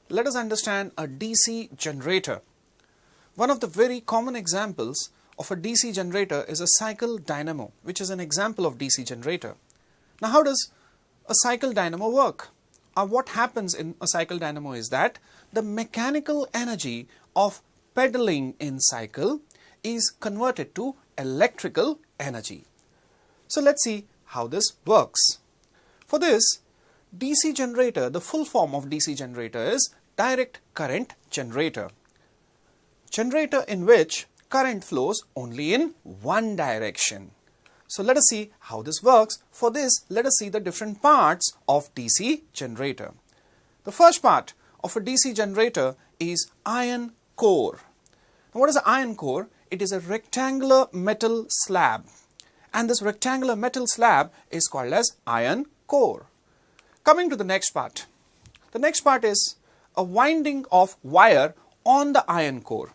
let us understand a DC generator. One of the very common examples of a DC generator is a cycle dynamo, which is an example of DC generator. Now, how does a cycle dynamo work? What happens in a cycle dynamo is that the mechanical energy of pedaling in cycle is converted to electrical energy. So let's see how this works. For this, DC generator, the full form of DC generator is direct current generator. Generator in which current flows only in one direction. So let us see how this works. For this, let us see the different parts of DC generator. The first part of a DC generator is iron core. Now, what is an iron core? It is a rectangular metal slab, and this rectangular metal slab is called as iron core. Coming to the next part. The next part is a winding of wire on the iron core,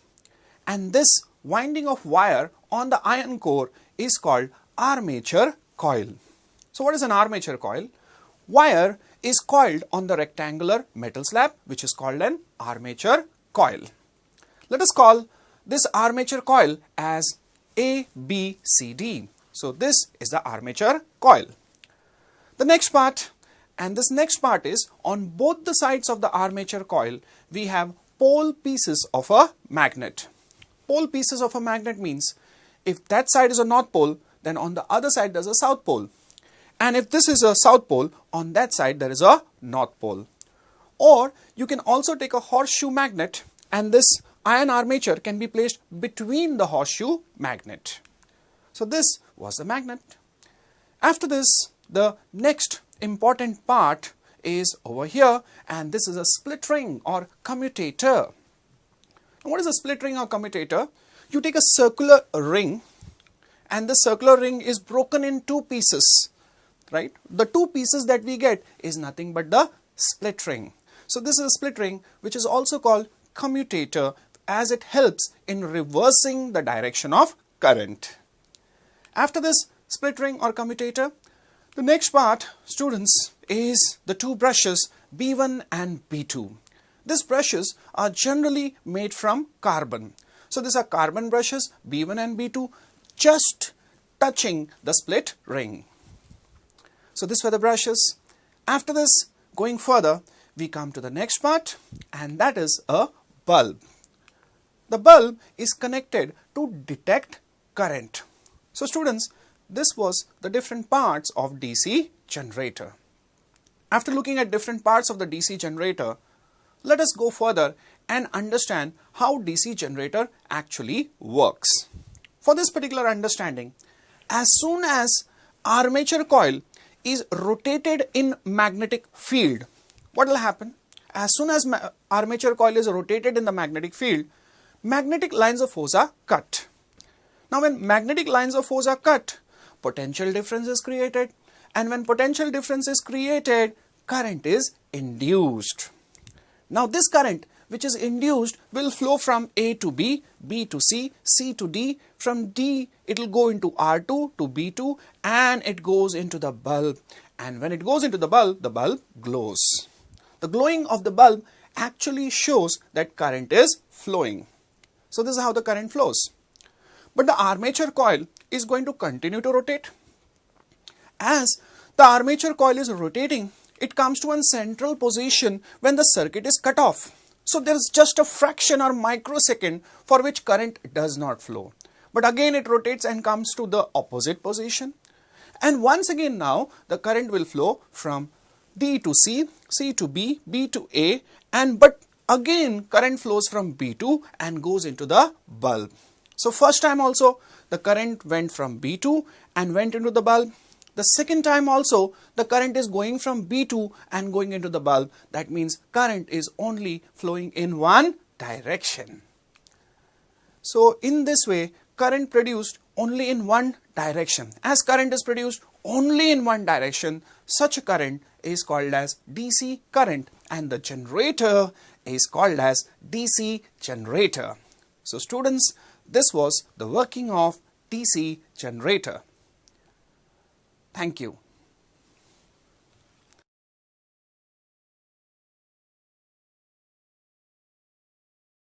and this winding of wire on the iron core is called armature coil. So what is an armature coil? Wire is coiled on the rectangular metal slab, which is called an armature coil. Let us call this armature coil as ABCD. So this is the armature coil. The next part, and this next part is on both the sides of the armature coil, we have pole pieces of a magnet. Pole pieces of a magnet means if that side is a north pole, then on the other side there's a south pole. And if this is a south pole, on that side there is a north pole. Or you can also take a horseshoe magnet, and this iron armature can be placed between the horseshoe magnet. So this was the magnet. After this, the next important part is over here, and this is a split ring or commutator. Now, what is a split ring or commutator? You take a circular ring, and the circular ring is broken in two pieces, right? The two pieces that we get is nothing but the split ring. So this is a split ring, which is also called commutator, as it helps in reversing the direction of current. After this split ring or commutator, the next part, students, is the two brushes B1 and B2. These brushes are generally made from carbon. So these are carbon brushes B1 and B2, just touching the split ring. So these were the brushes. After this, going further, we come to the next part, and that is a bulb. The bulb is connected to detect current. So students, this was the different parts of DC generator. After looking at different parts of the DC generator, let us go further and understand how DC generator actually works. For this particular understanding, as soon as armature coil is rotated in magnetic field, what will happen? As soon as armature coil is rotated in the magnetic field, magnetic lines of force are cut. Now, when magnetic lines of force are cut, potential difference is created, and when potential difference is created, current is induced. Now, this current which is induced will flow from A to B, B to C, C to D. From D, it will go into R2 to B2, and it goes into the bulb. And when it goes into the bulb glows. The glowing of the bulb actually shows that current is flowing. So this is how the current flows. But the armature coil is going to continue to rotate. As the armature coil is rotating, it comes to a central position when the circuit is cut off. So there is just a fraction or microsecond for which current does not flow. But again it rotates and comes to the opposite position. And once again now the current will flow from D to C, C to B, B to A, but again current flows from B2 and goes into the bulb. So first time also the current went from B2 and went into the bulb. The second time also the current is going from B2 and going into the bulb. That means current is only flowing in one direction. So in this way, current produced only in one direction. As current is produced only in one direction, such a current is called as DC current, and the generator is called as DC generator. So students, this was the working of DC generator. Thank you.